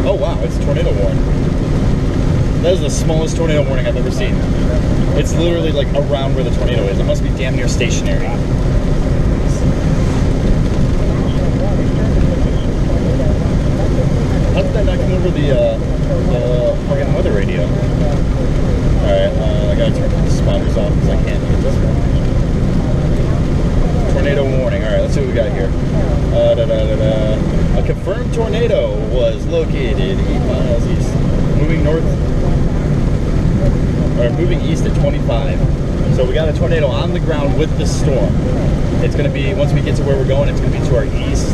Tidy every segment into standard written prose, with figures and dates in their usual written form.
Oh wow, it's a tornado warning. That is the smallest tornado warning I've ever seen. It's literally like around where the tornado is. It must be damn near stationary. How did that not come over the fucking weather radio? Alright, I gotta turn the spotters off because I can't get this one. Tornado warning. Alright, let's see what we got here. A confirmed tornado was located 8 miles east. Moving north, or moving east at 25. So we got a tornado on the ground with the storm. It's going to be, once we get to where we're going, it's going to be to our east.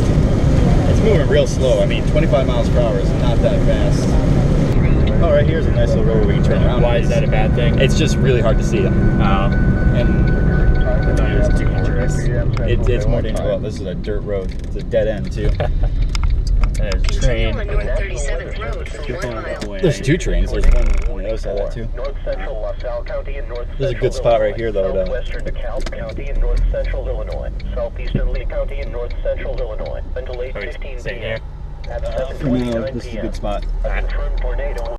It's moving real slow. I mean, 25 miles per hour is not that fast. Oh, right here's a nice little road where we can turn around. Why is that a bad thing? It's just really hard to see them. And it's dangerous. It's more dangerous. Well, this is a dirt road. It's a dead end, too. There's a train. There's 2 trains. There's one on the other side of that, too. There's a good spot right here, though. Southwestern DeKalb County in north central Illinois. Southeastern Lee County in north central Illinois. Until 8:15 p.m. At 7:29 this is a good spot. Confirmed tornado.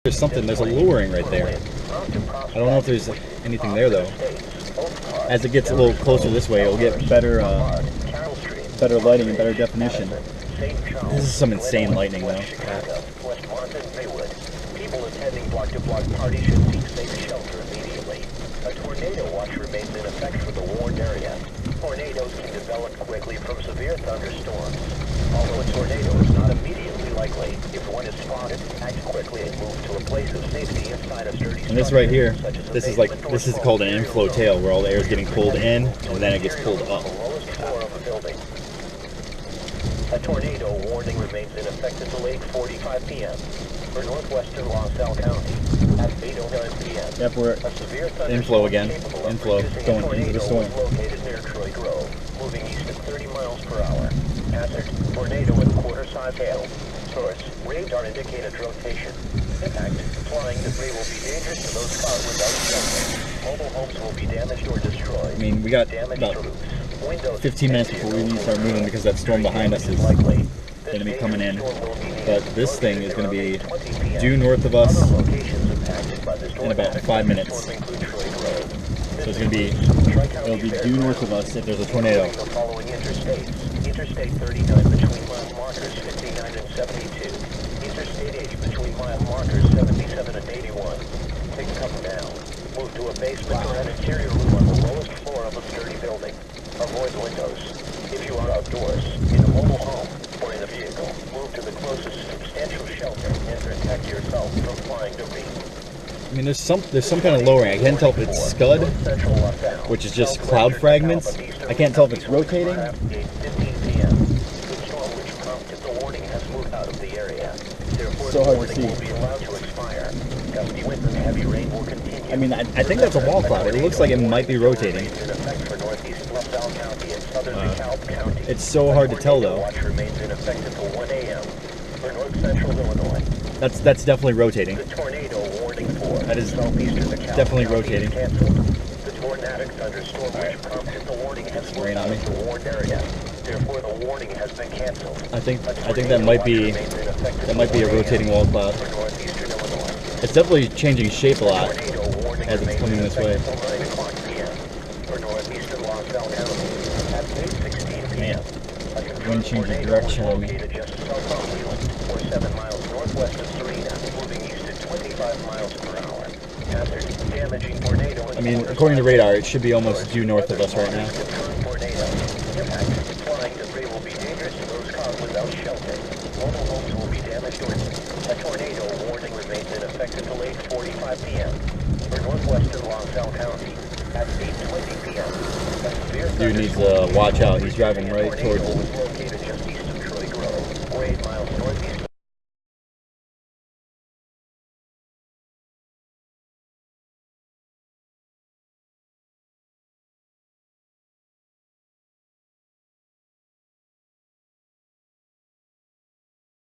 There's something, there's a lowering right there. I don't know if there's anything there though. As it gets a little closer this way, it'll get better better lighting and better definition. This is some insane lightning though. People attending block-to-block parties should seek safe shelter immediately. A tornado watch remains in effect for the warned area. Tornadoes can develop quickly from severe thunderstorms. Although a tornado is not immediately likely, if one is spotted, act quickly and move to a place of safety inside a sturdy structure. And this right here, this is called an inflow tail, where all the air is getting pulled in and then it gets pulled up. The lowest floor of a building. A tornado warning remains in effect until 8:45 p.m. for northwestern LaSalle County. At 8:09 p.m. Yep, we're inflow again. Inflow going into the storm. Located near Troy Grove, moving east at 30 miles per hour. Hazard: tornado with quarter-size hail. Source: radar indicated rotation. Impact: flying debris will be dangerous to those caught without shelter. Mobile homes will be damaged or destroyed. I mean, we got about 15 minutes before we need to start moving because that storm behind us is going to be coming in. But this thing is going to be due north of us in about 5 minutes. So it's going to be, it'll be due north of us if there's a tornado. Interstate 39 between mile markers 59 and 72. Interstate 8 between mile markers 77 and 81. Take cover now. Move to a basement or an interior room on the lowest floor of a sturdy building. Avoid windows. If you are outdoors, in a mobile home, or in a vehicle, move to the closest substantial shelter and protect yourself from flying debris. I mean, there's some kind of lowering. I can't tell if it's scud, which is just cloud fragments. I can't tell if it's rotating. So hard to see. I mean, I think that's a wall cloud. It looks like it might be rotating. It's so hard to tell though. That's definitely rotating. That is definitely rotating. It's rain on me. Therefore, the warning has been canceled. I think that might be a rotating wall cloud. It's definitely changing shape a lot as it's coming this way. wind change of direction on me. Just south of you, or 7 miles northwest of Sheridan, moving east at 25 miles per hour. Hazard, damaging tornado. I mean, according to radar, it should be almost due north of us right now. Tornado. Impact. Flying debris will be dangerous to those caught without shelter. Mobile homes will be damaged or a tornado warning remains in effect until 8:45 p.m. for northwestern Longfellow County at 8:20 p.m. Dude needs to watch out. He's driving right towards was located just east of Troy Grove, or 8 miles northeast